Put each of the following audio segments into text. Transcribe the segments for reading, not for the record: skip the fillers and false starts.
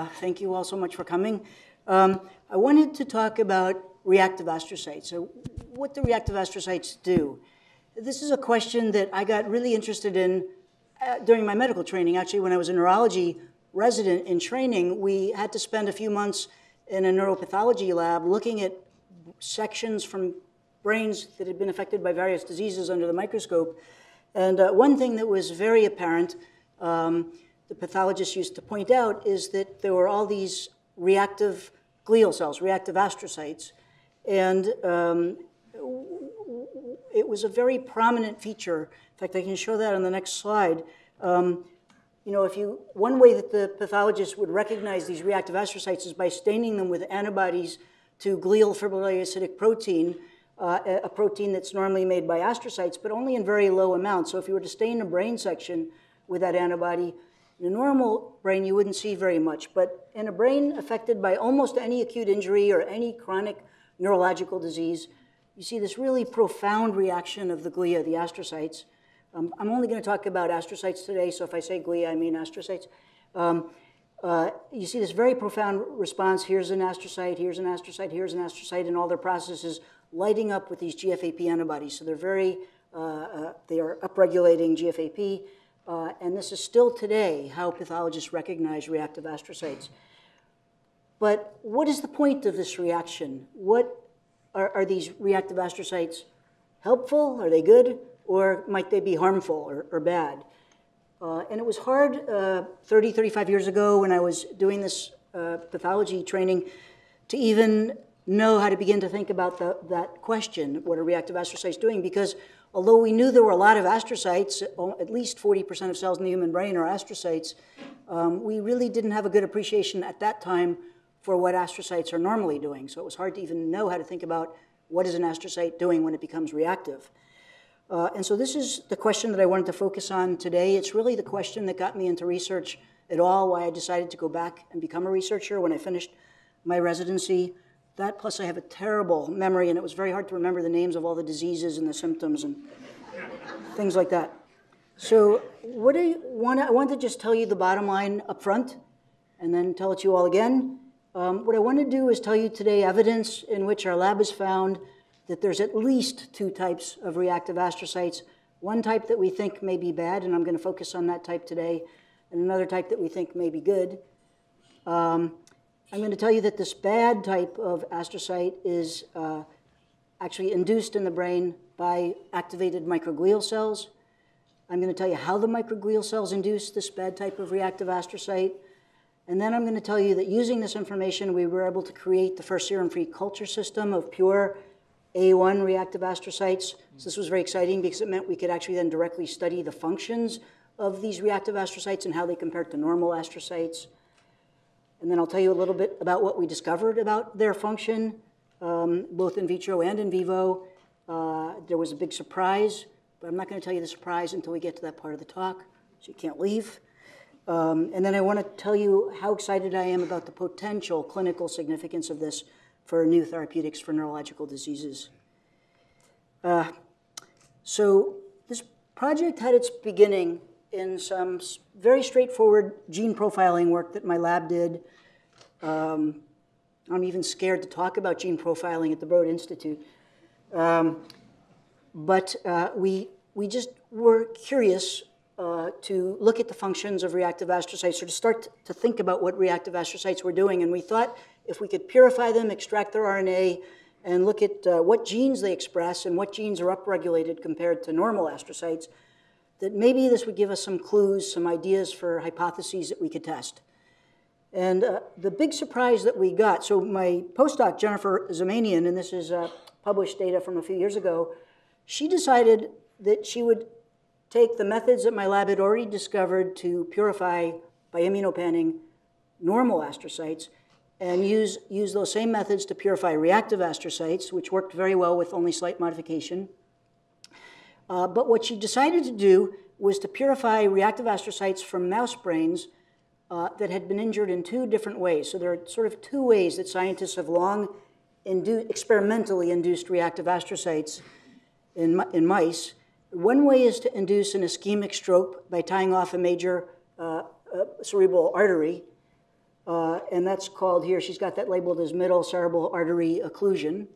Thank you all so much for coming. I wanted to talk about reactive astrocytes. So what do reactive astrocytes do? This is a question that I got really interested in during my medical training. Actually, when I was a neurology resident in training, we had to spend a few months in a neuropathology lab looking at sections from brains that had been affected by various diseases under the microscope. And one thing that was very apparent, the pathologists used to point out, is that there were all these reactive glial cells, reactive astrocytes. And it was a very prominent feature. In fact, I can show that on the next slide. You know, one way that the pathologists would recognize these reactive astrocytes is by staining them with antibodies to glial fibrillary-acidic protein, a protein that's normally made by astrocytes, but only in very low amounts. So if you were to stain a brain section with that antibody, in a normal brain, you wouldn't see very much. But in a brain affected by almost any acute injury or any chronic neurological disease, you see this really profound reaction of the glia, the astrocytes. I'm only going to talk about astrocytes today, so if I say glia, I mean astrocytes. You see this very profound response. Here's an astrocyte, here's an astrocyte, here's an astrocyte, and all their processes lighting up with these GFAP antibodies. So they're they are upregulating GFAP, and this is still today how pathologists recognize reactive astrocytes. But what is the point of this reaction? What are these reactive astrocytes helpful? Are they good? Or might they be harmful or bad? And it was hard 30, 35 years ago when I was doing this pathology training to even know how to begin to think about that question, what are reactive astrocytes doing? Because although we knew there were a lot of astrocytes, at least 40% of cells in the human brain are astrocytes, we really didn't have a good appreciation at that time for what astrocytes are normally doing. So it was hard to even know how to think about what is an astrocyte doing when it becomes reactive. And so this is the question that I wanted to focus on today. It's really the question that got me into research at all, why I decided to go back and become a researcher when I finished my residency. That plus I have a terrible memory, and it was very hard to remember the names of all the diseases and the symptoms and things like that. So I want to just tell you the bottom line up front and then tell it to you all again. What I want to do is tell you today evidence in which our lab has found that there's at least two types of reactive astrocytes. One type that we think may be bad, and I'm going to focus on that type today, and another type that we think may be good. I'm going to tell you that this bad type of astrocyte is actually induced in the brain by activated microglial cells. I'm going to tell you how the microglial cells induce this bad type of reactive astrocyte. And then I'm going to tell you that using this information, we were able to create the first serum-free culture system of pure A1 reactive astrocytes. So this was very exciting because it meant we could actually then directly study the functions of these reactive astrocytes and how they compare to normal astrocytes. And then I'll tell you a little bit about what we discovered about their function, both in vitro and in vivo. There was a big surprise, but I'm not going to tell you the surprise until we get to that part of the talk, so you can't leave. And then I want to tell you how excited I am about the potential clinical significance of this for new therapeutics for neurological diseases. So this project had its beginning in some very straightforward gene profiling work that my lab did. I'm even scared to talk about gene profiling at the Broad Institute. But we just were curious to look at the functions of reactive astrocytes, or to start to think about what reactive astrocytes were doing. And we thought if we could purify them, extract their RNA, and look at what genes they express and what genes are upregulated compared to normal astrocytes, that maybe this would give us some clues, some ideas for hypotheses that we could test. And the big surprise that we got, so my postdoc, Jennifer Zamanian, and this is published data from a few years ago, she decided that she would take the methods that my lab had already discovered to purify by immunopanning normal astrocytes and use those same methods to purify reactive astrocytes, which worked very well with only slight modification. But what she decided to do was to purify reactive astrocytes from mouse brains that had been injured in two different ways. So there are sort of two ways that scientists have long experimentally induced reactive astrocytes in mice. One way is to induce an ischemic stroke by tying off a major cerebral artery. and that's called here, she's got that labeled as middle cerebral artery occlusion.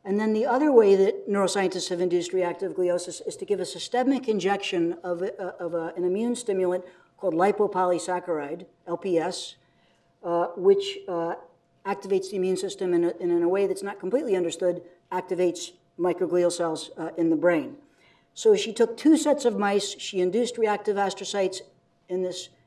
And then the other way that neuroscientists have induced reactive gliosis is to give a systemic injection of an immune stimulant called lipopolysaccharide, LPS, which activates the immune system and in a way that's not completely understood, activates microglial cells in the brain. So she took 2 sets of mice. She induced reactive astrocytes in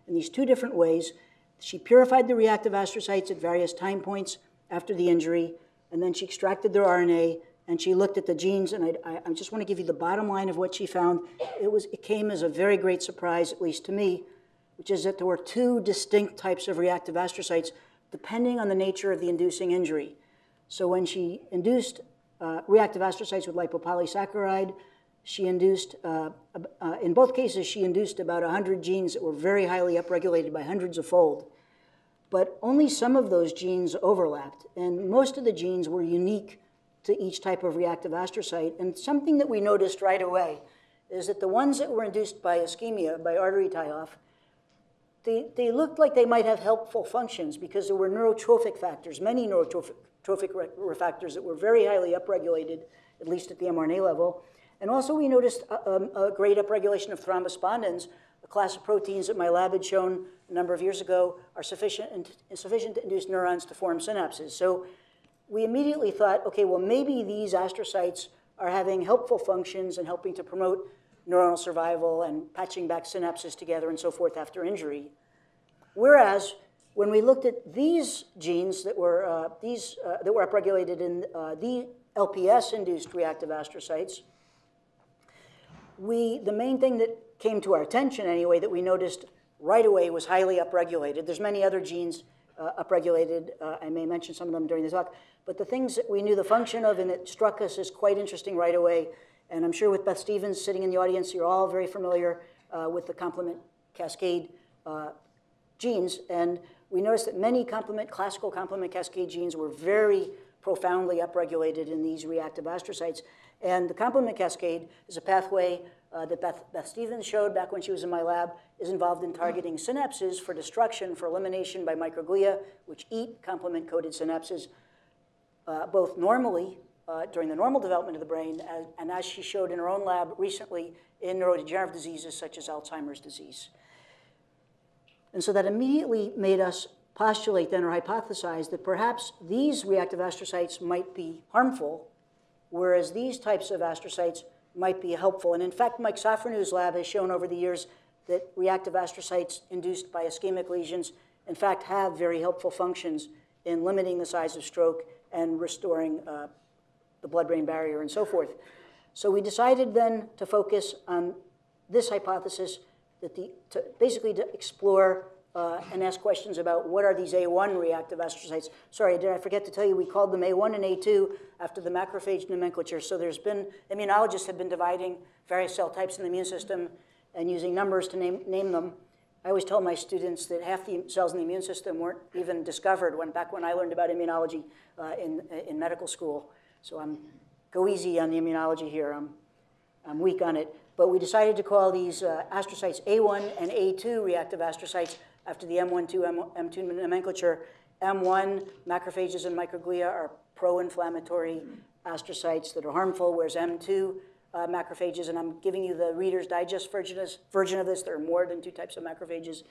these 2 different ways. She purified the reactive astrocytes at various time points after the injury, and then she extracted their RNA, and she looked at the genes, and I just want to give you the bottom line of what she found. It came as a very great surprise, at least to me, which is that there were 2 distinct types of reactive astrocytes depending on the nature of the inducing injury. So when she induced reactive astrocytes with lipopolysaccharide, she induced, in both cases, she induced about 100 genes that were very highly upregulated by hundreds of fold. But only some of those genes overlapped, and most of the genes were unique to each type of reactive astrocyte. And something that we noticed right away is that the ones that were induced by ischemia, by artery tie-off, they looked like they might have helpful functions because there were neurotrophic factors, many neurotrophic factors that were very highly upregulated, at least at the mRNA level. And also we noticed a great upregulation of thrombospondins, a class of proteins that my lab had shown a number of years ago are sufficient to induce neurons to form synapses. So we immediately thought, okay, well, maybe these astrocytes are having helpful functions and helping to promote neuronal survival and patching back synapses together and so forth after injury. Whereas when we looked at these genes that were upregulated in the LPS-induced reactive astrocytes, the main thing that came to our attention anyway that we noticed right away was highly upregulated. There's many other genes upregulated. I may mention some of them during the talk. But the things that we knew the function of and that struck us as quite interesting right away, and I'm sure with Beth Stevens sitting in the audience, you're all very familiar with the complement cascade genes. And we noticed that many classical complement cascade genes were very profoundly upregulated in these reactive astrocytes. And the complement cascade is a pathway that Beth Stevens showed back when she was in my lab, is involved in targeting synapses for destruction, for elimination by microglia, which eat complement-coded synapses, both normally, during the normal development of the brain, and as she showed in her own lab recently in neurodegenerative diseases such as Alzheimer's disease. And so that immediately made us postulate then or hypothesize that perhaps these reactive astrocytes might be harmful, whereas these types of astrocytes might be helpful. And in fact, Mike Safranu's lab has shown over the years that reactive astrocytes induced by ischemic lesions, in fact, have very helpful functions in limiting the size of stroke and restoring the blood-brain barrier and so forth. So we decided then to focus on this hypothesis, basically to explore and ask questions about what are these A1 reactive astrocytes. Sorry, did I forget to tell you we called them A1 and A2 after the macrophage nomenclature. So immunologists have been dividing various cell types in the immune system and using numbers to name them. I always tell my students that half the cells in the immune system weren't even discovered back when I learned about immunology in medical school. So go easy on the immunology here. I'm weak on it. But we decided to call these astrocytes A1 and A2 reactive astrocytes after the M1, M2 nomenclature. M1, macrophages and microglia, are pro-inflammatory astrocytes that are harmful, whereas M2, macrophages, and I'm giving you the Reader's Digest version of this. There are more than 2 types of macrophages.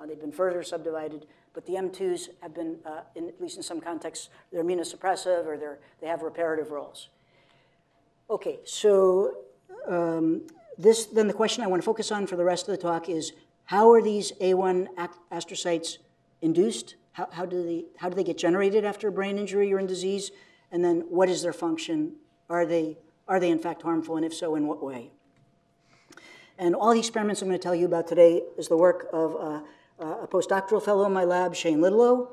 They've been further subdivided, but the M2s have been, at least in some contexts, they're immunosuppressive or they have reparative roles. Okay, so then the question I want to focus on for the rest of the talk is, how are these A1 astrocytes induced? How do they get generated after a brain injury or in disease? And then what is their function? Are they in fact harmful, and if so, in what way? And all the experiments I'm going to tell you about today is the work of a postdoctoral fellow in my lab, Shane Littleow,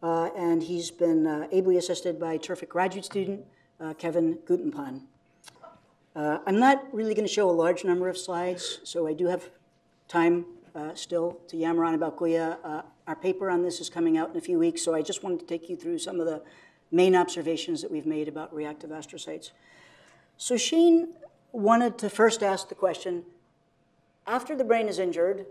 and he's been ably assisted by a terrific graduate student, Kevin Guttenplan. I'm not really going to show a large number of slides, so I do have time still to yammer on about glia. Our paper on this is coming out in a few weeks, so I just wanted to take you through some of the main observations that we've made about reactive astrocytes. So Shane wanted to first ask the question, after the brain is injured,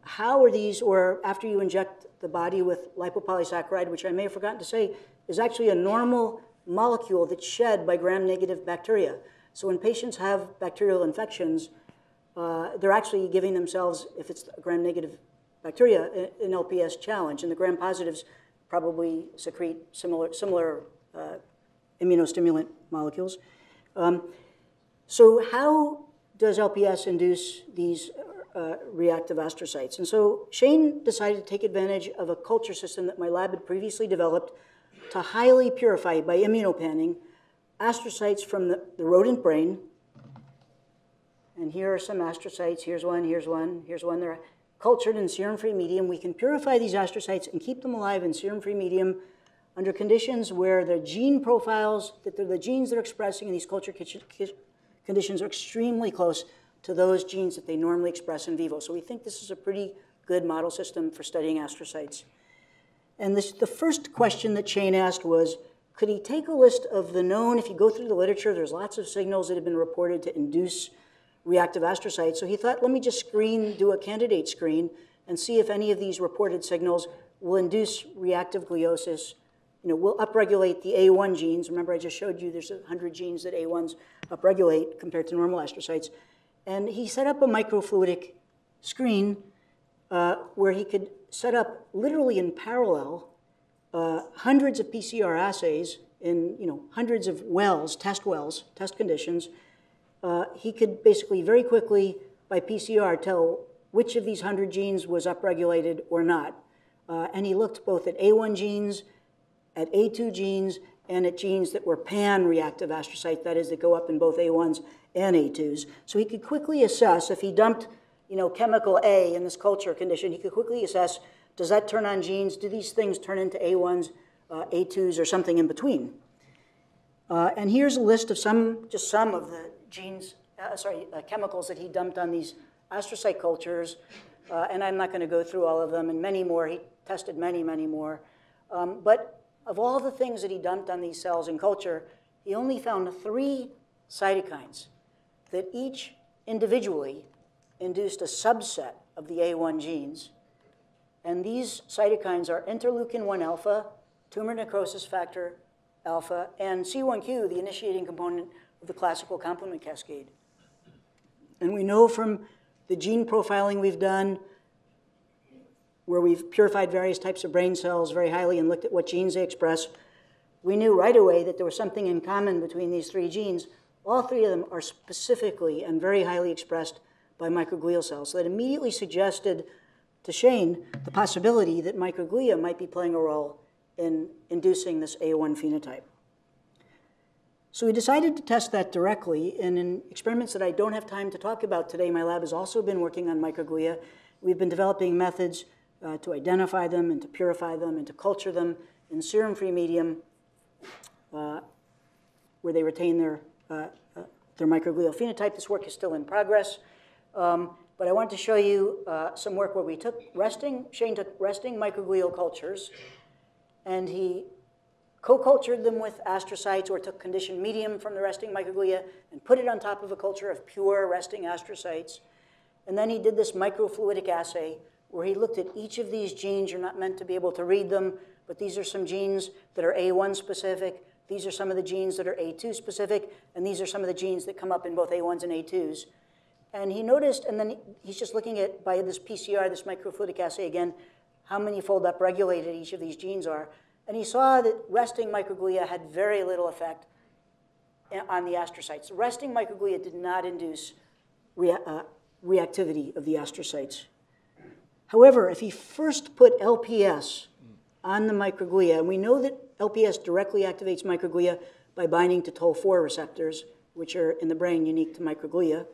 how are these, or after you inject the body with lipopolysaccharide, which I may have forgotten to say, is actually a normal molecule that's shed by gram-negative bacteria. So when patients have bacterial infections, they're actually giving themselves, if it's gram-negative bacteria, an LPS challenge. And the gram-positives probably secrete similar immunostimulant molecules. So how does LPS induce these reactive astrocytes? And so Shane decided to take advantage of a culture system that my lab had previously developed to highly purify by immunopanning astrocytes from the rodent brain. And here are some astrocytes. Here's one, here's one, here's one. They're cultured in serum-free medium. We can purify these astrocytes and keep them alive in serum-free medium under conditions where the gene profiles, that the genes they're expressing in these culture conditions are extremely close to those genes that they normally express in vivo. So we think this is a pretty good model system for studying astrocytes. And the first question that Shane asked was, could he take a list of the known, if you go through the literature, there's lots of signals that have been reported to induce reactive astrocytes. So he thought, let me just do a candidate screen and see if any of these reported signals will induce reactive gliosis, will upregulate the A1 genes. Remember, I just showed you there's 100 genes that A1s upregulate compared to normal astrocytes. And he set up a microfluidic screen where he could set up, literally in parallel, hundreds of PCR assays in hundreds of wells, test conditions. He could basically very quickly, by PCR, tell which of these 100 genes was upregulated or not. And he looked both at A1 genes, at A2 genes, and at genes that were pan-reactive astrocyte, that is, that go up in both A1s and A2s. So he could quickly assess, if he dumped chemical A in this culture condition, he could quickly assess, does that turn on genes? Do these things turn into A1s, A2s, or something in between? And here's a list of just some of the genes, chemicals that he dumped on these astrocyte cultures. And I'm not going to go through all of them, and many more. He tested many, many more. But of all the things that he dumped on these cells in culture, he only found 3 cytokines that each individually induced a subset of the A1 genes. And these cytokines are interleukin-1 alpha, tumor necrosis factor alpha, and C1q, the initiating component of the classical complement cascade. And we know from the gene profiling we've done, where we've purified various types of brain cells very highly and looked at what genes they express, we knew right away that there was something in common between these 3 genes. All 3 of them are specifically and very highly expressed by microglial cells. So that immediately suggested to Shane the possibility that microglia might be playing a role in inducing this A1 phenotype. So we decided to test that directly, and in experiments that I don't have time to talk about today, my lab has also been working on microglia. We've been developing methods to identify them and to purify them and to culture them in serum-free medium where they retain their microglial phenotype. This work is still in progress. But I want to show you some work where we took Shane took resting microglial cultures, and he co-cultured them with astrocytes, or took conditioned medium from the resting microglia and put it on top of a culture of pure resting astrocytes. And then he did this microfluidic assay where he looked at each of these genes. You're not meant to be able to read them, but these are some genes that are A1 specific. These are some of the genes that are A2 specific, and these are some of the genes that come up in both A1s and A2s. And he noticed, and then he's just looking at, by this PCR, this microfluidic assay again, how many fold upregulated each of these genes are. And he saw that resting microglia had very little effect on the astrocytes. Resting microglia did not induce reactivity of the astrocytes. However, if he first put LPS on the microglia, and we know that LPS directly activates microglia by binding to Toll-4 receptors, which are in the brain unique to microglia,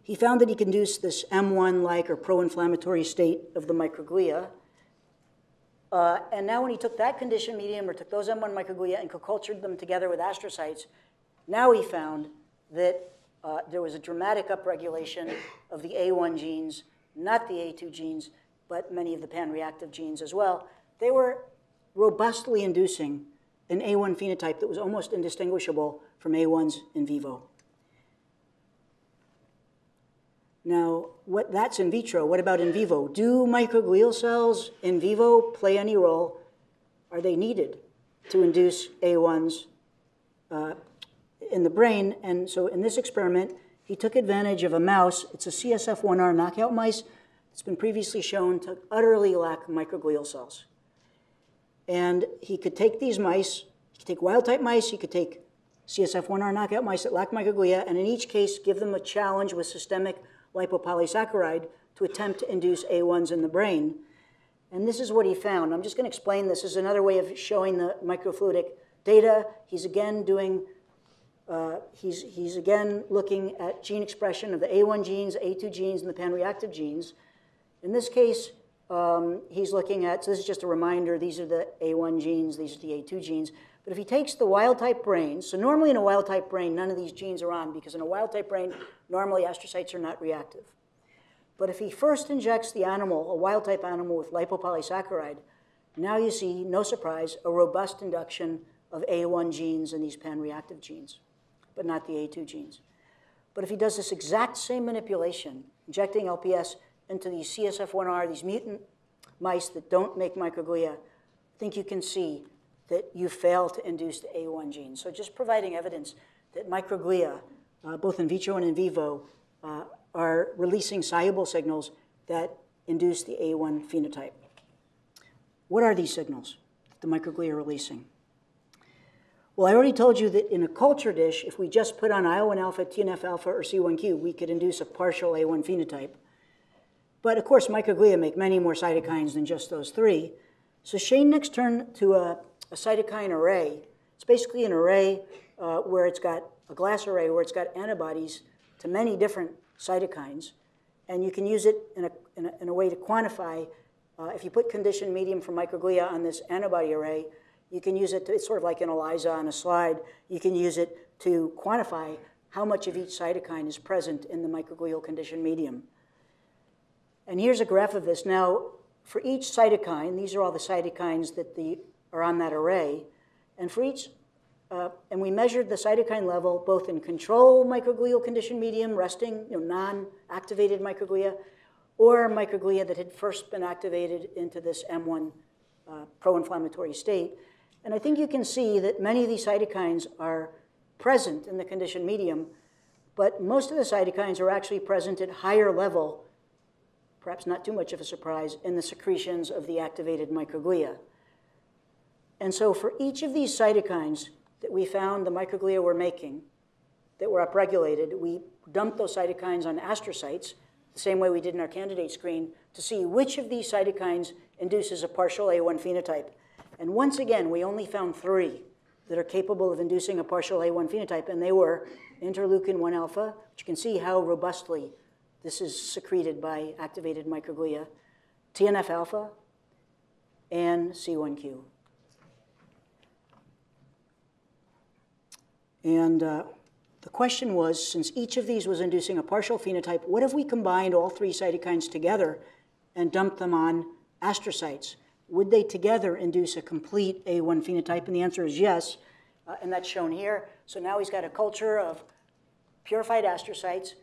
he found that he could induce this M1-like or pro-inflammatory state of the microglia. And now when he took that conditioned medium, or took those M1 microglia and co-cultured them together with astrocytes, now he found that there was a dramatic upregulation of the A1 genes, not the A2 genes, but many of the pan-reactive genes as well. They were robustly inducing an A1 phenotype that was almost indistinguishable from A1s in vivo. Now, that's in vitro. What about in vivo? Do microglial cells in vivo play any role? Are they needed to induce A1s in the brain? And so in this experiment, he took advantage of a mouse. It's a CSF1R knockout mice. It's been previously shown to utterly lack microglial cells. And he could take these mice, he could take wild-type mice, he could take CSF1R knockout mice that lack microglia, and in each case give them a challenge with systemic lipopolysaccharide to attempt to induce A1s in the brain. And this is what he found. I'm just going to explain this. This is another way of showing the microfluidic data. He's again doing, he's again looking at gene expression of the A1 genes, A2 genes, and the pan-reactive genes. In this case, he's looking at, so this is just a reminder, these are the A1 genes, these are the A2 genes. But if he takes the wild-type brain, so normally in a wild-type brain, none of these genes are on, because in a wild-type brain, normally astrocytes are not reactive. But if he first injects the animal, a wild-type animal, with lipopolysaccharide, now you see, no surprise, a robust induction of A1 genes and these pan-reactive genes, but not the A2 genes. But if he does this exact same manipulation, injecting LPS into these CSF1R, these mutant mice that don't make microglia, I think you can see that you fail to induce the A1 genes. So just providing evidence that microglia, both in vitro and in vivo, are releasing soluble signals that induce the A1 phenotype. What are these signals that the microglia are releasing? Well, I already told you that in a culture dish, if we just put on IL-1 alpha, TNF alpha, or C1q, we could induce a partial A1 phenotype. But of course, microglia make many more cytokines than just those three. So Shane next turned to a cytokine array. It's basically an array where it's got a glass array where it's got antibodies to many different cytokines. And you can use it in a way to quantify. If you put conditioned medium for microglia on this antibody array, you can use it to, it's sort of like an ELISA on a slide. You can use it to quantify how much of each cytokine is present in the microglial conditioned medium. And here's a graph of this. Now, for each cytokine, these are all the cytokines that are on that array. And for each, and we measured the cytokine level both in control microglial conditioned medium, resting, non-activated microglia, or microglia that had first been activated into this M1 pro-inflammatory state. And I think you can see that many of these cytokines are present in the conditioned medium, but most of the cytokines are actually present at higher level, perhaps not too much of a surprise, in the secretions of the activated microglia. And so for each of these cytokines that we found the microglia were making, that were upregulated, we dumped those cytokines on astrocytes, the same way we did in our candidate screen, to see which of these cytokines induces a partial A1 phenotype. And once again, we only found 3 that are capable of inducing a partial A1 phenotype, and they were interleukin-1 alpha, which you can see how robustly this is secreted by activated microglia, TNF alpha, and C1q. And the question was, since each of these was inducing a partial phenotype, what if we combined all 3 cytokines together and dumped them on astrocytes? Would they together induce a complete A1 phenotype? And the answer is yes, and that's shown here. So now he's got a culture of purified astrocytes.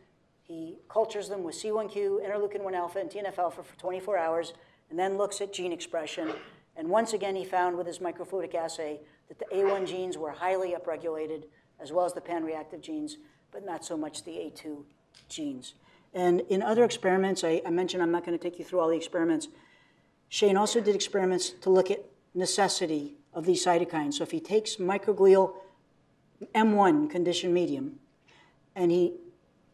He cultures them with C1q, interleukin-1 alpha, and TNF alpha for 24 hours, and then looks at gene expression. And once again, he found with his microfluidic assay that the A1 genes were highly upregulated, as well as the pan-reactive genes, but not so much the A2 genes. And in other experiments, I mentioned I'm not going to take you through all the experiments. Shane also did experiments to look at necessity of these cytokines. So if he takes microglial M1 conditioned medium and he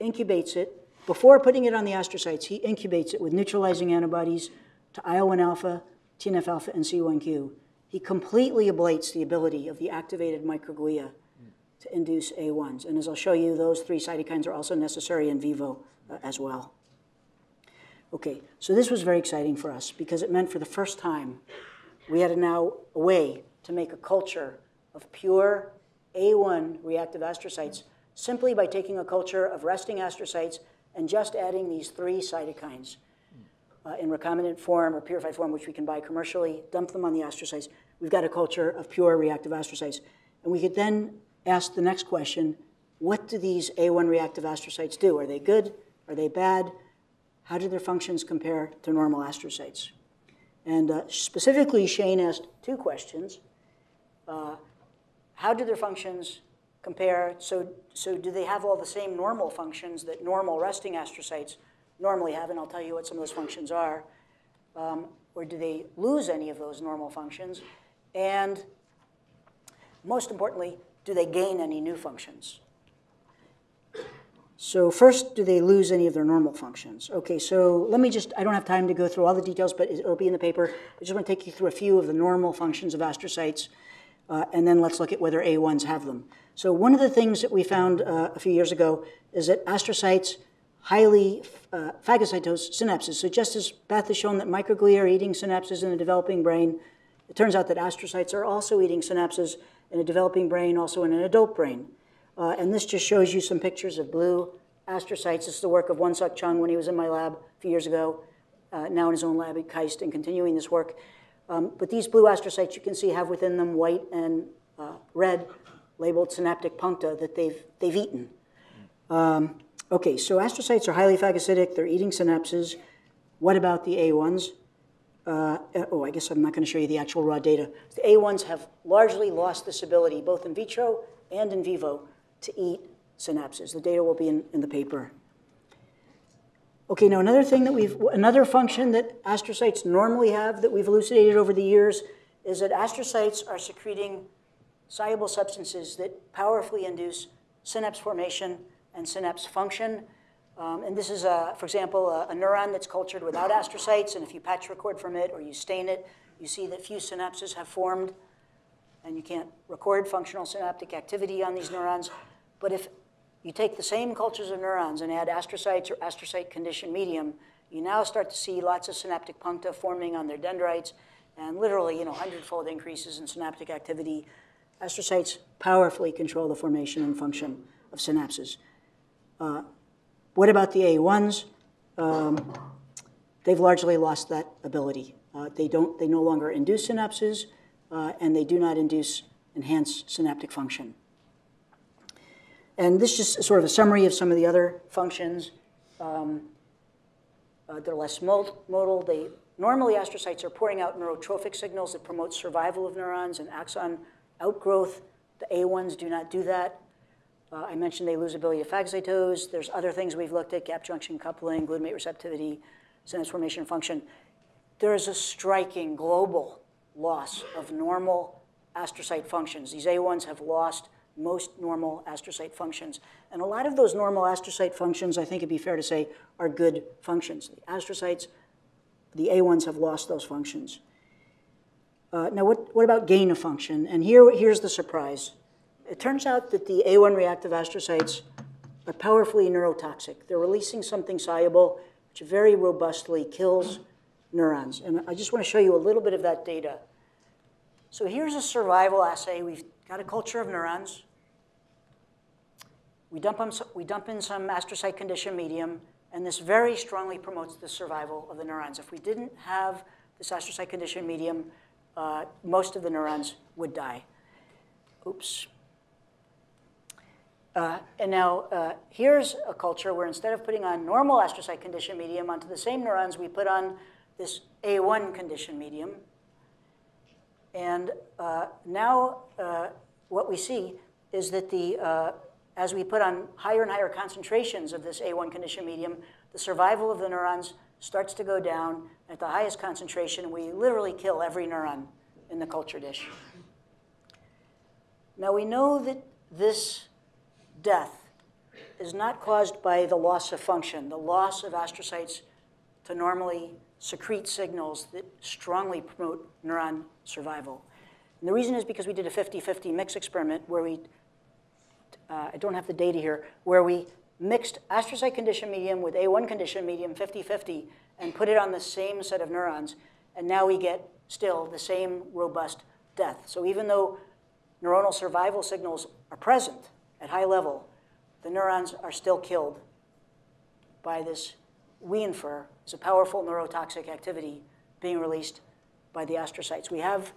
incubates it, before putting it on the astrocytes, he incubates it with neutralizing antibodies to IL-1 alpha, TNF alpha, and C1q. He completely ablates the ability of the activated microglia to induce A1s. And as I'll show you, those 3 cytokines are also necessary in vivo as well. Okay, so this was very exciting for us because it meant for the first time we had a way to make a culture of pure A1 reactive astrocytes simply by taking a culture of resting astrocytes and just adding these 3 cytokines in recombinant form or purified form, which we can buy commercially, dump them on the astrocytes. We've got a culture of pure reactive astrocytes. And we could then ask the next question, what do these A1 reactive astrocytes do? Are they good? Are they bad? how do their functions compare to normal astrocytes? And specifically, Shane asked two questions. How do their functions compare? So do they have all the same normal functions that normal resting astrocytes normally have? And I'll tell you what some of those functions are. Or do they lose any of those normal functions? And most importantly, do they gain any new functions? So first, do they lose any of their normal functions? Okay, so let me just, I don't have time to go through all the details, but it'll be in the paper. I just want to take you through a few of the normal functions of astrocytes, and then let's look at whether A1s have them. So one of the things that we found a few years ago is that astrocytes highly phagocytose synapses. So just as Beth has shown that microglia are eating synapses in a developing brain, it turns out that astrocytes are also eating synapses in a developing brain, also in an adult brain. And this just shows you some pictures of blue astrocytes. This is the work of Won-Suk Chung when he was in my lab a few years ago, now in his own lab at KAIST and continuing this work. But these blue astrocytes, you can see, have within them white and red labeled synaptic puncta that they've eaten. Okay, so astrocytes are highly phagocytic. They're eating synapses. What about the A1s? I guess I'm not going to show you the actual raw data. The A1s have largely lost this ability, both in vitro and in vivo, to eat synapses. The data will be in the paper. Okay, now another function that astrocytes normally have that we've elucidated over the years is that astrocytes are secreting soluble substances that powerfully induce synapse formation and synapse function. And this is, for example, a neuron that's cultured without astrocytes, and if you patch record from it or you stain it, you see that few synapses have formed, and you can't record functional synaptic activity on these neurons. But if you take the same cultures of neurons and add astrocytes or astrocyte-conditioned medium, you now start to see lots of synaptic puncta forming on their dendrites, and literally, 100-fold increases in synaptic activity. Astrocytes powerfully control the formation and function of synapses. What about the A1s? They've largely lost that ability. They no longer induce synapses, and they do not enhance synaptic function. And this is just sort of a summary of some of the other functions. They're less modal. Normally, astrocytes are pouring out neurotrophic signals that promote survival of neurons and axon outgrowth. The A1s do not do that. I mentioned they lose ability to phagocytose. There's other things we've looked at: gap junction coupling, glutamate receptivity, synapse formation function. There is a striking global loss of normal astrocyte functions. These A1s have lost most normal astrocyte functions. And a lot of those normal astrocyte functions, I think it'd be fair to say, are good functions. The astrocytes, the A1s have lost those functions. Now, what about gain of function? And here's the surprise. It turns out that the A1 reactive astrocytes are powerfully neurotoxic. They're releasing something soluble which very robustly kills neurons. And I just want to show you a little bit of that data. So here's a survival assay. We've got a culture of neurons. We dump in some astrocyte-conditioned medium, and this very strongly promotes the survival of the neurons. If we didn't have this astrocyte-conditioned medium, most of the neurons would die. Oops. And now here's a culture where instead of putting on normal astrocyte-conditioned medium onto the same neurons, we put on this A1 conditioned medium. And now what we see is that as we put on higher and higher concentrations of this A1 conditioned medium, the survival of the neurons starts to go down. At the highest concentration, we literally kill every neuron in the culture dish. Now we know that this death is not caused by the loss of function, the loss of astrocytes to normally secrete signals that strongly promote neuron survival. And the reason is because we did a 50-50 mix experiment where we, I don't have the data here, where we mixed astrocyte-conditioned medium with A1 conditioned medium 50-50 and put it on the same set of neurons, and now we get still the same robust death. So even though neuronal survival signals are present at high level, the neurons are still killed by this, we infer, is a powerful neurotoxic activity being released by the astrocytes. We have,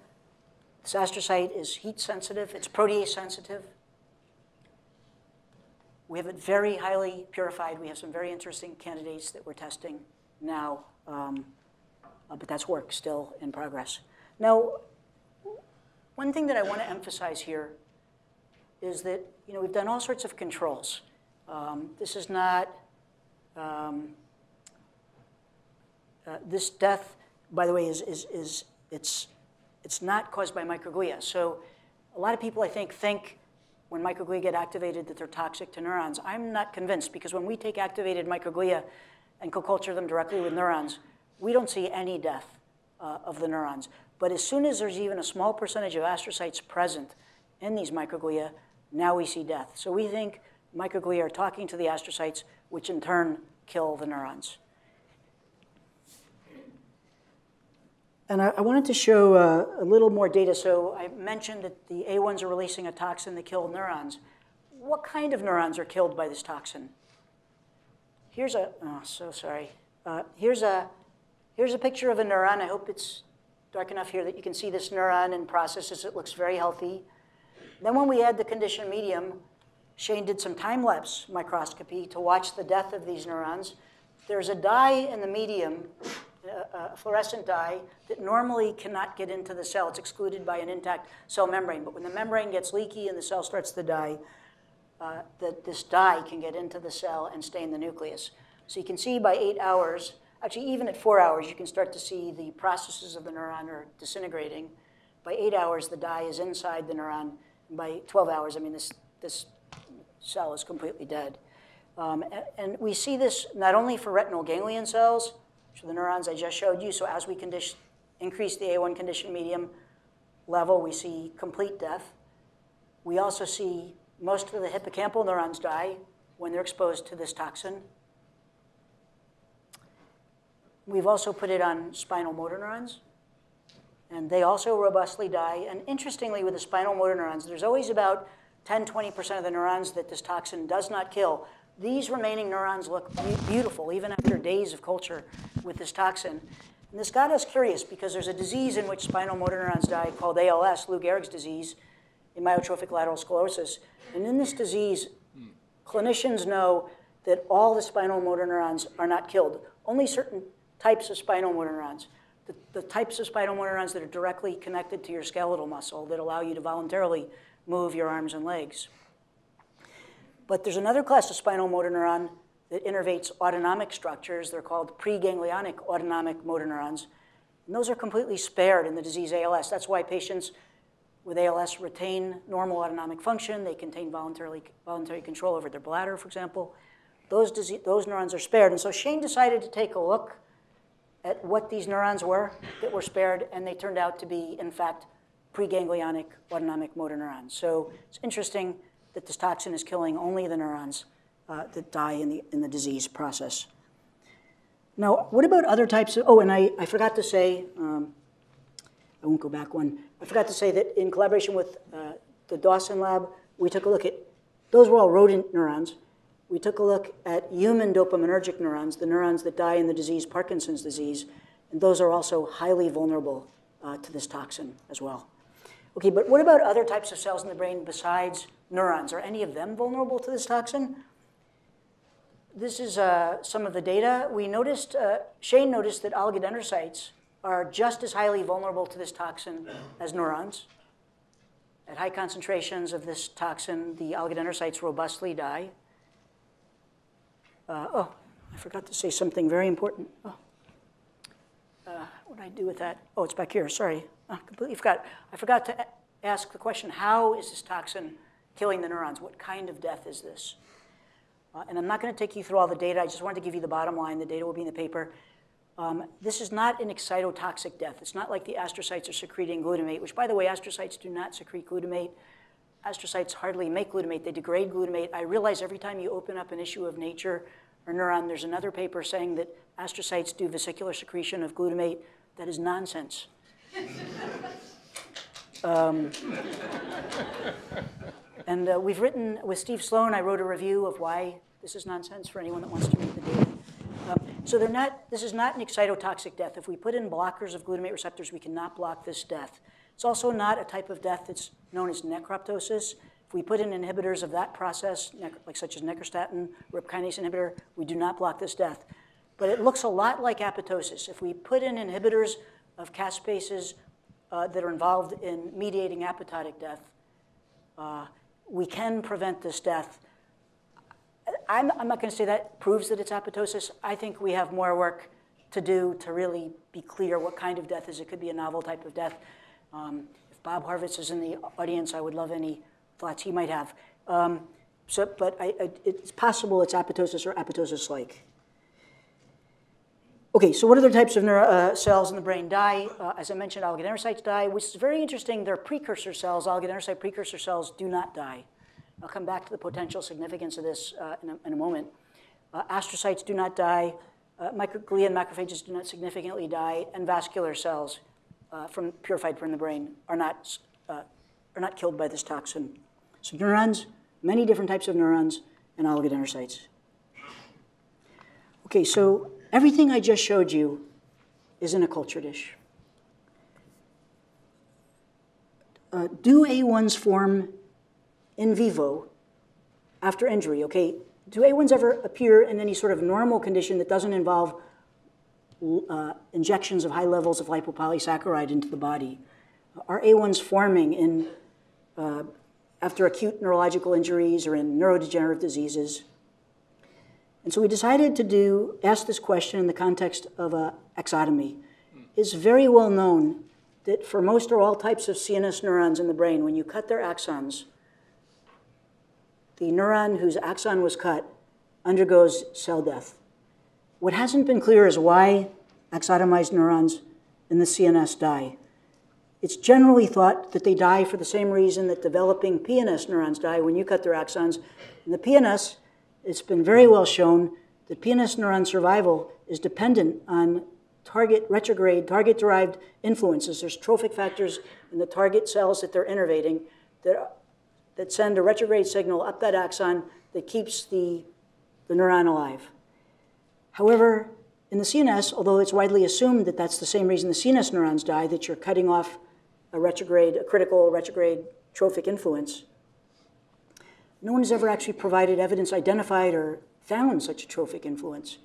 this astrocyte is heat sensitive, it's protease sensitive. We have it very highly purified. We have some very interesting candidates that we're testing now, but that's work still in progress. Now, one thing that I want to emphasize here is that we've done all sorts of controls. This is not, this death, by the way, it's not caused by microglia. So a lot of people, I think when microglia get activated that they're toxic to neurons. I'm not convinced, because when we take activated microglia and co-culture them directly with neurons, we don't see any death of the neurons. But as soon as there's even a small percentage of astrocytes present in these microglia, now we see death. So we think microglia are talking to the astrocytes, which in turn kill the neurons. And I wanted to show a little more data. So I mentioned that the A1s are releasing a toxin that kills neurons. What kind of neurons are killed by this toxin? Here's a, oh, so sorry. Here's a picture of a neuron. I hope it's dark enough here that you can see this neuron in processes. It looks very healthy. Then when we add the conditioned medium, Shane did some time-lapse microscopy to watch the death of these neurons. There's a dye in the medium, a fluorescent dye, that normally cannot get into the cell. It's excluded by an intact cell membrane. But when the membrane gets leaky and the cell starts to die, this dye can get into the cell and stain the nucleus. So you can see by 8 hours, actually even at 4 hours, you can start to see the processes of the neuron are disintegrating. By 8 hours, the dye is inside the neuron. And by 12 hours, I mean, this cell is completely dead. And we see this not only for retinal ganglion cells, which are the neurons I just showed you. So as we increase the A1 conditioned medium level, we see complete death. We also see most of the hippocampal neurons die when they're exposed to this toxin. We've also put it on spinal motor neurons, and they also robustly die. And interestingly, with the spinal motor neurons, there's always about 10–20% of the neurons that this toxin does not kill. These remaining neurons look beautiful, even after days of culture with this toxin. And this got us curious, because there's a disease in which spinal motor neurons die called ALS, Lou Gehrig's disease, amyotrophic lateral sclerosis. And in this disease, clinicians know that all the spinal motor neurons are not killed. Only certain types of spinal motor neurons. The types of spinal motor neurons that are directly connected to your skeletal muscle that allow you to voluntarily move your arms and legs. But there's another class of spinal motor neuron that innervates autonomic structures. They're called preganglionic autonomic motor neurons. And those are completely spared in the disease ALS. That's why patients with ALS retain normal autonomic function. They contain voluntary control over their bladder, for example. Those neurons are spared. And so Shane decided to take a look at what these neurons were that were spared, and they turned out to be, in fact, preganglionic autonomic motor neurons. So it's interesting that this toxin is killing only the neurons that die in the disease process. Now, what about other types of, oh, and I forgot to say, I won't go back one. I forgot to say that in collaboration with the Dawson lab, we took a look at, those were all rodent neurons. We took a look at human dopaminergic neurons, the neurons that die in the disease Parkinson's disease, and those are also highly vulnerable to this toxin as well. Okay, but what about other types of cells in the brain besides neurons? Are any of them vulnerable to this toxin? This is some of the data. We noticed, Shane noticed that oligodendrocytes are just as highly vulnerable to this toxin as neurons. At high concentrations of this toxin, the oligodendrocytes robustly die. Oh, I forgot to say something very important. Oh. What did I do with that? Oh, it's back here, sorry. Completely forgot. I forgot to ask the question, how is this toxin killing the neurons? What kind of death is this? And I'm not going to take you through all the data. I just wanted to give you the bottom line. The data will be in the paper. This is not an excitotoxic death. It's not like the astrocytes are secreting glutamate, which, by the way, astrocytes do not secrete glutamate. Astrocytes hardly make glutamate. They degrade glutamate. I realize every time you open up an issue of Nature or Neuron, there's another paper saying that astrocytes do vesicular secretion of glutamate. That is nonsense. And we've written, with Steve Sloan, I wrote a review of why this is nonsense for anyone that wants to read the data. So this is not an excitotoxic death. If we put in blockers of glutamate receptors, we cannot block this death. It's also not a type of death that's known as necroptosis. If we put in inhibitors of that process, like such as necrostatin, RIP kinase inhibitor, we do not block this death. but it looks a lot like apoptosis. If we put in inhibitors of caspases that are involved in mediating apoptotic death, we can prevent this death. I'm not going to say that proves that it's apoptosis. I think we have more work to do to really be clear what kind of death is. It could be a novel type of death. If Bob Harvitz is in the audience, I would love any thoughts he might have. But it's possible it's apoptosis or apoptosis-like. Okay, so what other types of cells in the brain die? As I mentioned, oligodendrocytes die, which is very interesting. They're precursor cells. Oligodendrocyte precursor cells do not die. I'll come back to the potential significance of this in a moment. Astrocytes do not die. Microglia and macrophages do not significantly die. And vascular cells purified from the brain are not killed by this toxin. So neurons, many different types of neurons, and oligodendrocytes. Okay, so everything I just showed you is in a culture dish. Do A1s form in vivo after injury? Okay, do A1s ever appear in any sort of normal condition that doesn't involve injections of high levels of lipopolysaccharide into the body? Are A1s forming after acute neurological injuries or in neurodegenerative diseases? And so we decided to ask this question in the context of axotomy. It's very well known that for most or all types of CNS neurons in the brain, when you cut their axons, the neuron whose axon was cut undergoes cell death. What hasn't been clear is why axotomized neurons in the CNS die. It's generally thought that they die for the same reason that developing PNS neurons die when you cut their axons. In the PNS, it's been very well shown that PNS neuron survival is dependent on target-derived influences. There's trophic factors in the target cells that they're innervating that send a retrograde signal up that axon that keeps the neuron alive. However, in the CNS, although it's widely assumed that that's the same reason the CNS neurons die, that you're cutting off a critical retrograde trophic influence, no one has ever actually provided evidence, identified or found such a trophic influence.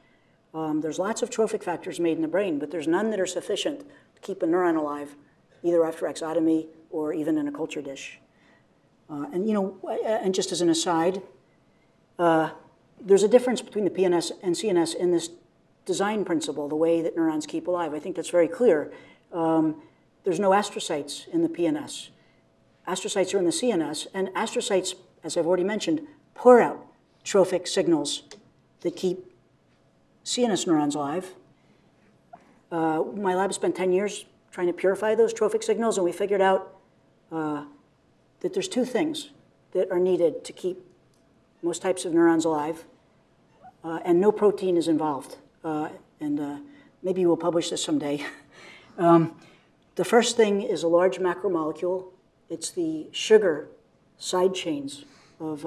There's lots of trophic factors made in the brain, but there's none that are sufficient to keep a neuron alive, either after axotomy or even in a culture dish. And just as an aside, there's a difference between the PNS and CNS in this design principle, the way that neurons keep alive. I think that's very clear. There's no astrocytes in the PNS. Astrocytes are in the CNS, and astrocytes, as I've already mentioned, pour out trophic signals that keep CNS neurons alive. My lab spent 10 years trying to purify those trophic signals, and we figured out that there's two things that are needed to keep most types of neurons alive, and no protein is involved. Maybe we'll publish this someday. The first thing is a large macromolecule. It's the sugar side chains of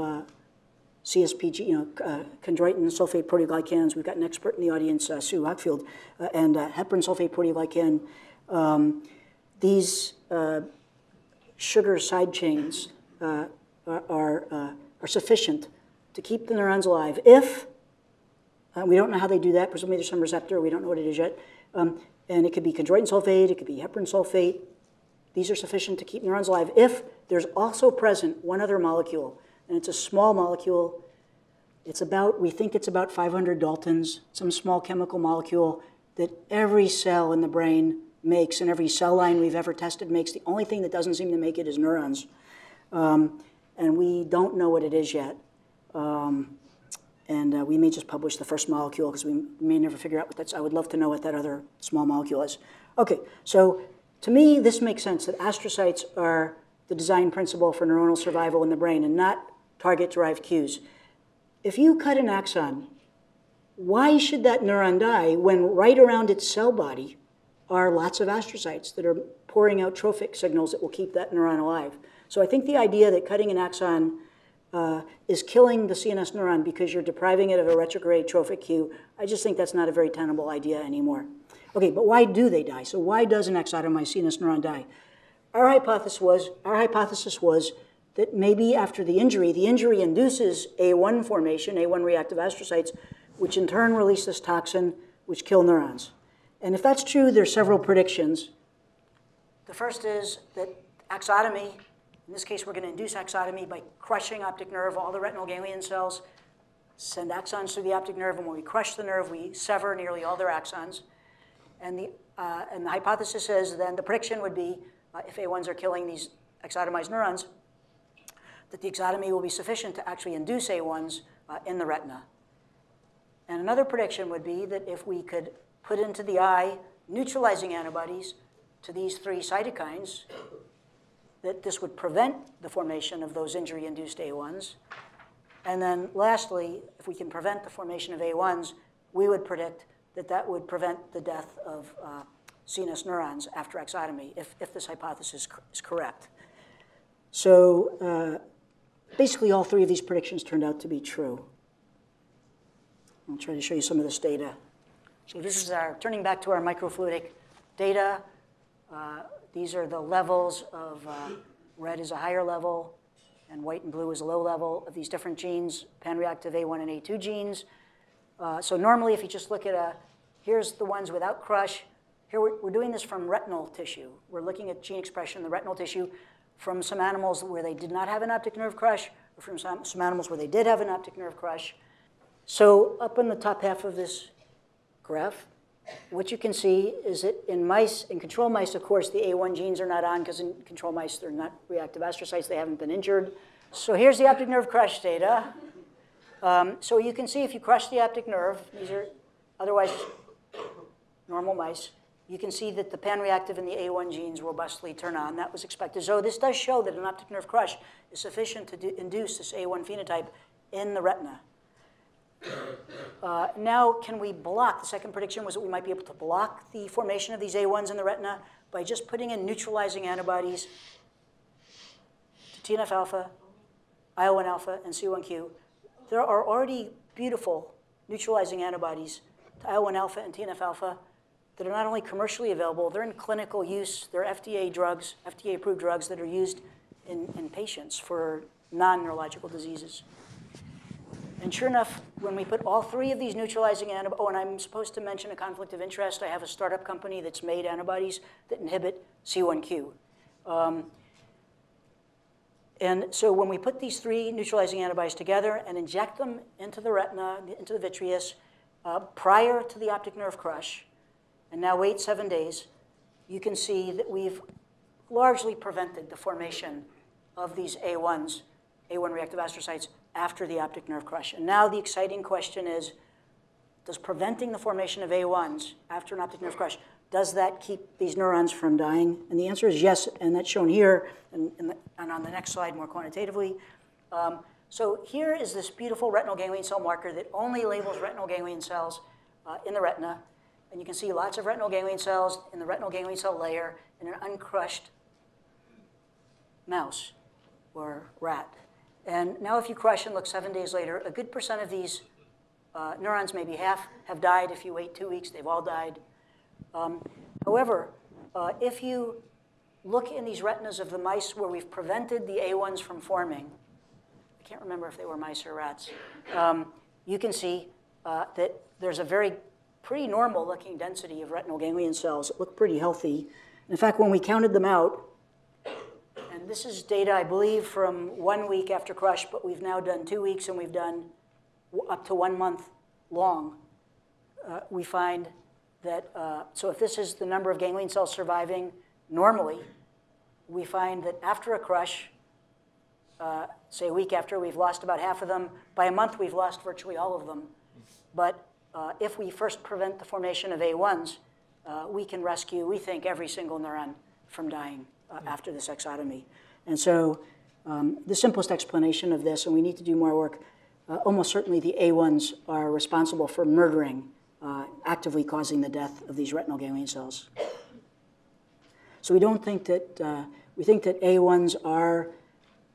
CSPG, chondroitin sulfate proteoglycans. We've got an expert in the audience, Sue Hockfield, and heparin sulfate proteoglycan. These sugar side chains are sufficient to keep the neurons alive if, we don't know how they do that, presumably there's some receptor, we don't know what it is yet, and it could be chondroitin sulfate, it could be heparin sulfate. These are sufficient to keep neurons alive if there's also present one other molecule, and it's a small molecule. It's about, we think it's about 500 Daltons, some small chemical molecule that every cell in the brain makes, and every cell line we've ever tested makes. The only thing that doesn't seem to make it is neurons. And we don't know what it is yet. We may just publish the first molecule because we may never figure out what that's. I would love to know what that other small molecule is. Okay, so to me, this makes sense that astrocytes are the design principle for neuronal survival in the brain and not target-derived cues. If you cut an axon, why should that neuron die when right around its cell body are lots of astrocytes that are pouring out trophic signals that will keep that neuron alive? So I think the idea that cutting an axon is killing the CNS neuron because you're depriving it of a retrograde trophic cue, I just think that's not a very tenable idea anymore. Okay, but why do they die? So why does an axotomized CNS neuron die? Our hypothesis was that maybe after the injury induces A1 formation, A1 reactive astrocytes, which in turn release this toxin which kill neurons. And if that's true, there's several predictions. The first is that axotomy, in this case, we're going to induce axotomy by crushing optic nerve, all the retinal ganglion cells, send axons through the optic nerve, and when we crush the nerve, we sever nearly all their axons. And the hypothesis is then the prediction would be, if A1s are killing these exotomized neurons, that the axotomy will be sufficient to actually induce A1s in the retina. And another prediction would be that if we could put into the eye neutralizing antibodies to these 3 cytokines, that this would prevent the formation of those injury-induced A1s. And then lastly, if we can prevent the formation of A1s, we would predict that that would prevent the death of CNS neurons after axotomy, if this hypothesis is correct. So basically, all 3 of these predictions turned out to be true. I'll try to show you some of this data. So this is turning back to our microfluidic data. These are the levels of, red is a higher level, and white and blue is a low level of these different genes, pan-reactive A1 and A2 genes. So normally, if you just look at here's the ones without crush. Here we're doing this from retinal tissue. We're looking at gene expression in the retinal tissue from some animals where they did not have an optic nerve crush, or from some animals where they did have an optic nerve crush. So up in the top half of this graph, what you can see is that in mice, in control mice, of course, the A1 genes are not on because in control mice, they're not reactive astrocytes. They haven't been injured. So here's the optic nerve crush data. So you can see if you crush the optic nerve, these are otherwise normal mice, you can see that the pan-reactive and the A1 genes robustly turn on. That was expected. So this does show that an optic nerve crush is sufficient to induce this A1 phenotype in the retina. Now, can we block? The second prediction was that we might be able to block the formation of these A1s in the retina by just putting in neutralizing antibodies to TNF-alpha, IL-1-alpha, and C1q. There are already beautiful neutralizing antibodies to IL-1-alpha and TNF-alpha that are not only commercially available, they're in clinical use. They're FDA drugs, FDA-approved drugs that are used in patients for non-neurological diseases. And sure enough, when we put all 3 of these neutralizing antibodies, oh, and I'm supposed to mention a conflict of interest. I have a startup company that's made antibodies that inhibit C1q. And so when we put these 3 neutralizing antibodies together and inject them into the retina, into the vitreous, prior to the optic nerve crush, and now wait 7 days, you can see that we've largely prevented the formation of these A1s, A1 reactive astrocytes, after the optic nerve crush. And now the exciting question is, does preventing the formation of A1s after an optic nerve crush, does that keep these neurons from dying? And the answer is yes, and that's shown here and on the next slide more quantitatively. So here is this beautiful retinal ganglion cell marker that only labels retinal ganglion cells in the retina. And you can see lots of retinal ganglion cells in the retinal ganglion cell layer in an uncrushed mouse or rat. And now if you crush and look 7 days later, a good % of these neurons, maybe half, have died. If you wait 2 weeks, they've all died. However, if you look in these retinas of the mice where we've prevented the A1s from forming, I can't remember if they were mice or rats, you can see that there's a pretty normal looking density of retinal ganglion cells that look pretty healthy. In fact, when we counted them out, and this is data, I believe, from 1 week after crush, but we've now done 2 weeks, and we've done up to 1 month long. We find that, so if this is the number of ganglion cells surviving normally, we find that after a crush, say a week after, we've lost about half of them. By a month, we've lost virtually all of them. But if we first prevent the formation of A1s, we can rescue, we think, every single neuron from dying after this exotomy. And so the simplest explanation of this, and we need to do more work, almost certainly the A1s are responsible for murdering, actively causing the death of these retinal ganglion cells. So we don't think that, we think that A1s are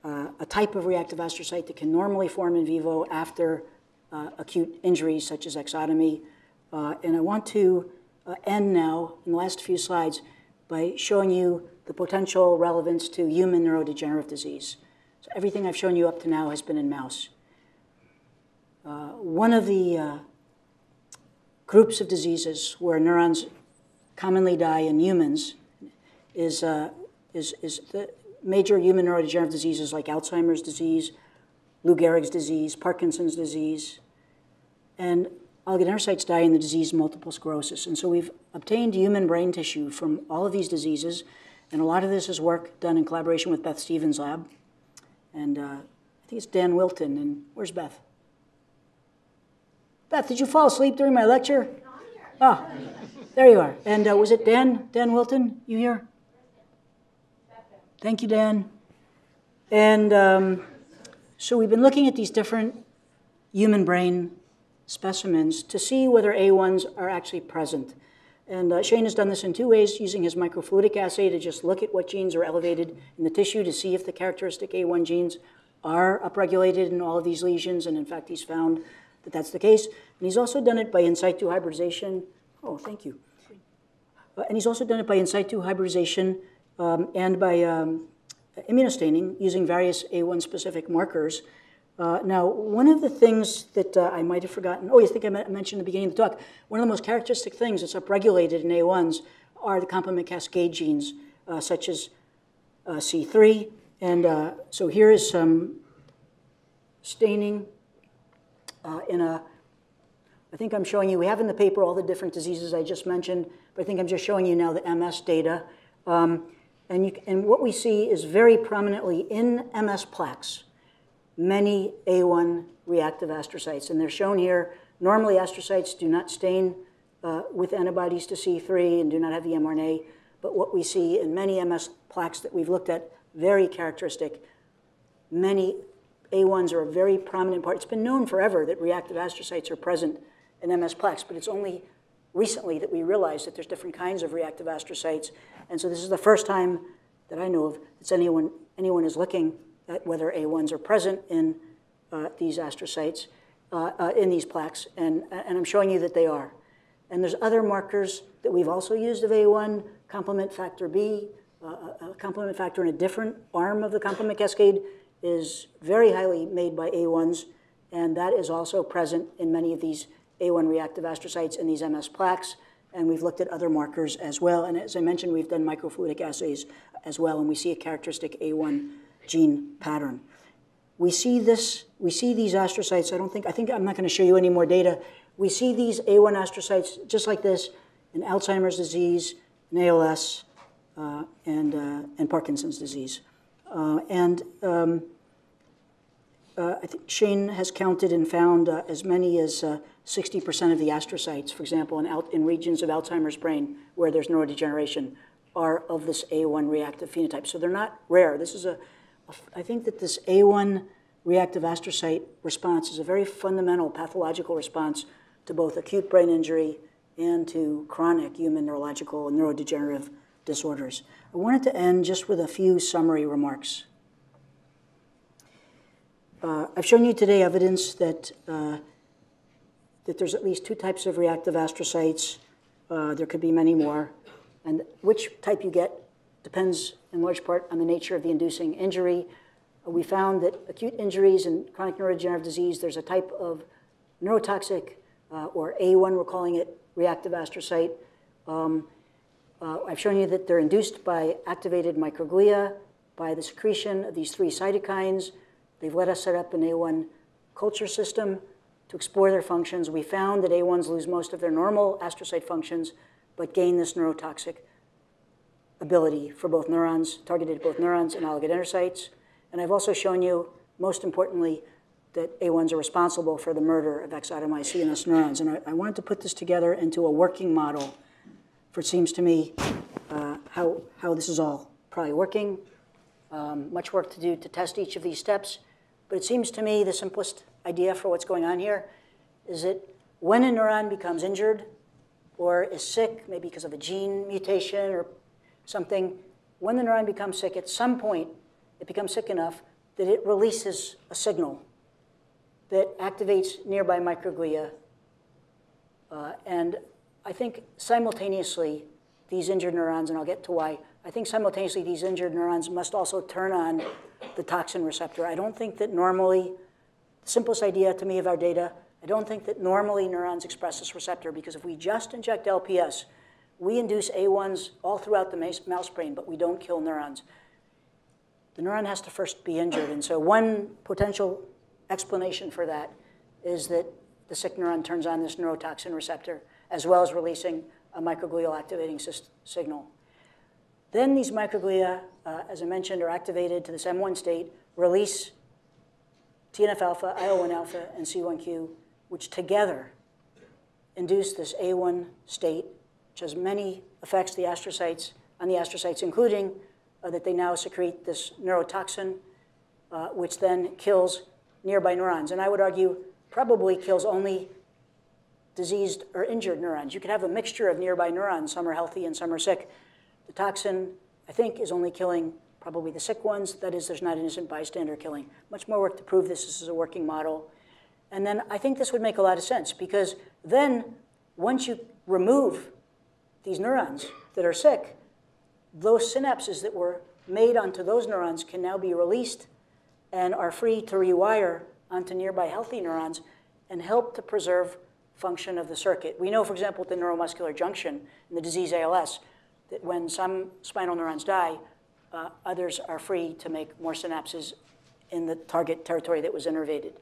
a type of reactive astrocyte that can normally form in vivo after acute injuries such as exotomy. And I want to end now, in the last few slides, by showing you the potential relevance to human neurodegenerative disease. So everything I've shown you up to now has been in mouse. One of the groups of diseases where neurons commonly die in humans is the major human neurodegenerative diseases like Alzheimer's disease, Lou Gehrig's disease, Parkinson's disease, and oligodendrocytes die in the disease multiple sclerosis. And so we've obtained human brain tissue from all of these diseases, and a lot of this is work done in collaboration with Beth Stevens' lab. And I think it's Dan Wilton, and where's Beth? Beth, did you fall asleep during my lecture? Oh, there you are. And was it Dan Wilton? You here? Thank you, Dan. And so we've been looking at these different human brain specimens to see whether A1s are actually present. And Shane has done this in two ways, using his microfluidic assay to just look at what genes are elevated in the tissue to see if the characteristic A1 genes are upregulated in all of these lesions. And in fact, he's found that that's the case. And he's also done it by in situ hybridization. Oh, thank you. And he's also done it by in situ hybridization and by immunostaining using various A1-specific markers. Now, one of the things that I might have forgotten, oh, I think I mentioned at the beginning of the talk, one of the most characteristic things that's upregulated in A1s are the complement cascade genes, such as C3. And so here is some staining in a, I think I'm showing you, we have in the paper all the different diseases I just mentioned, but I think I'm just showing you now the MS data. And what we see is very prominently in MS plaques, many A1 reactive astrocytes. And they're shown here. Normally, astrocytes do not stain with antibodies to C3 and do not have the mRNA. But what we see in many MS plaques that we've looked at, very characteristic. Many A1s are a very prominent part. It's been known forever that reactive astrocytes are present in MS plaques, but it's only recently that we realized that there's different kinds of reactive astrocytes. And so this is the first time that I know of that anyone is looking at whether A1s are present in these astrocytes, in these plaques, and I'm showing you that they are. And there's other markers that we've also used of A1, complement factor B, a complement factor in a different arm of the complement cascade is very highly made by A1s, and that is also present in many of these A1 reactive astrocytes in these MS plaques, and we've looked at other markers as well. And as I mentioned, we've done microfluidic assays as well, and we see a characteristic A1 gene pattern. We see these astrocytes, I think I'm not going to show you any more data. We see these A1 astrocytes just like this in Alzheimer's disease, in ALS, and Parkinson's disease. I think Shane has counted and found as many as 60% of the astrocytes, for example, in regions of Alzheimer's brain where there's neurodegeneration, are of this A1 reactive phenotype. So they're not rare. This is I think that this A1 reactive astrocyte response is a very fundamental pathological response to both acute brain injury and to chronic human neurological and neurodegenerative disorders. I wanted to end just with a few summary remarks. I've shown you today evidence that there's at least two types of reactive astrocytes. There could be many more. And which type you get depends in large part on the nature of the inducing injury. We found that acute injuries and chronic neurodegenerative disease, there's a type of neurotoxic, or A1, we're calling it, reactive astrocyte. I've shown you that they're induced by activated microglia, by the secretion of these three cytokines. They've let us set up an A1 culture system to explore their functions. We found that A1s lose most of their normal astrocyte functions, but gain this neurotoxic ability for both neurons, targeted at both neurons and oligodendrocytes. And I've also shown you, most importantly, that A1s are responsible for the murder of exotomized CNS neurons. And I wanted to put this together into a working model for, it seems to me, how this is all probably working. Much work to do to test each of these steps. But it seems to me the simplest idea for what's going on here is that when a neuron becomes injured or is sick, maybe because of a gene mutation or something, when the neuron becomes sick, at some point it becomes sick enough that it releases a signal that activates nearby microglia. And I think simultaneously these injured neurons, and I'll get to why, I think simultaneously these injured neurons must also turn on the toxin receptor. I don't think that normally, the simplest idea to me of our data, I don't think that normally neurons express this receptor, because if we just inject LPS, we induce A1s all throughout the mouse brain, but we don't kill neurons. The neuron has to first be injured, and so one potential explanation for that is that the sick neuron turns on this neurotoxin receptor, as well as releasing a microglial activating signal. Then these microglia, as I mentioned, are activated to this M1 state, release TNF-alpha, IL-1-alpha, and C1q, which together induce this A1 state, which has many effects on the astrocytes, including that they now secrete this neurotoxin, which then kills nearby neurons. And I would argue probably kills only diseased or injured neurons. You could have a mixture of nearby neurons. Some are healthy and some are sick. The toxin, I think, is only killing probably the sick ones. That is, there's not innocent bystander killing. Much more work to prove this is a working model. And then I think this would make a lot of sense, because then once you remove these neurons that are sick, those synapses that were made onto those neurons can now be released and are free to rewire onto nearby healthy neurons and help to preserve function of the circuit. We know, for example, with the neuromuscular junction in the disease ALS, that when some spinal neurons die, others are free to make more synapses in the target territory that was innervated.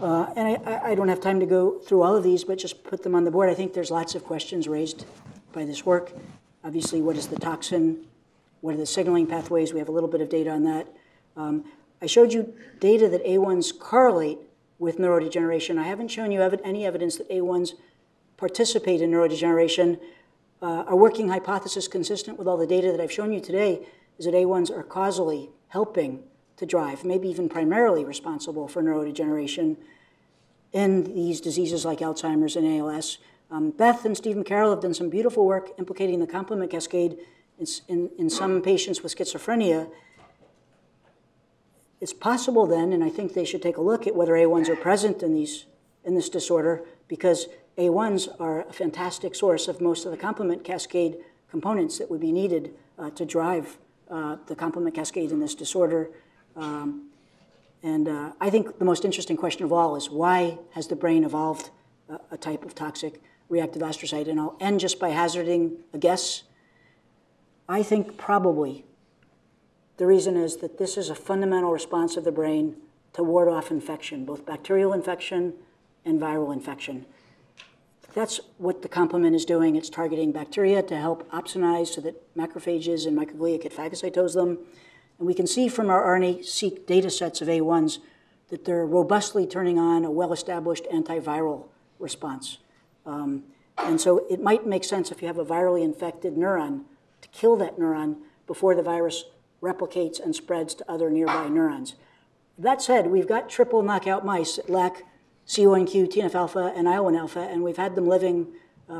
And I don't have time to go through all of these, but just put them on the board. I think there's lots of questions raised by this work. Obviously, what is the toxin? What are the signaling pathways? We have a little bit of data on that. I showed you data that A1s correlate with neurodegeneration. I haven't shown you any evidence that A1s participate in neurodegeneration. Our working hypothesis, consistent with all the data that I've shown you today, is that A1s are causally helping to drive, maybe even primarily responsible for neurodegeneration in these diseases like Alzheimer's and ALS. Beth and Stephen Carroll have done some beautiful work implicating the complement cascade in some patients with schizophrenia. It's possible then, and I think they should take a look at whether A1s are present in this disorder, because A1s are a fantastic source of most of the complement cascade components that would be needed to drive the complement cascade in this disorder. I think the most interesting question of all is, why has the brain evolved a type of toxic reactive astrocyte? And I'll end just by hazarding a guess. I think probably the reason is that this is a fundamental response of the brain to ward off infection, both bacterial infection and viral infection. That's what the complement is doing. It's targeting bacteria to help opsonize so that macrophages and microglia could phagocytose them. And we can see from our RNA-seq data sets of A1s that they're robustly turning on a well-established antiviral response. And so it might make sense, if you have a virally infected neuron, to kill that neuron before the virus replicates and spreads to other nearby neurons. That said, we've got triple knockout mice that lack C1q, TNF-alpha, and IL-1-alpha, and we've had them living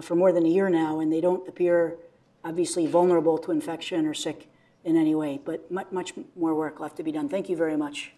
for more than a year now, and they don't appear obviously vulnerable to infection or sick in any way. But much more work left to be done. Thank you very much.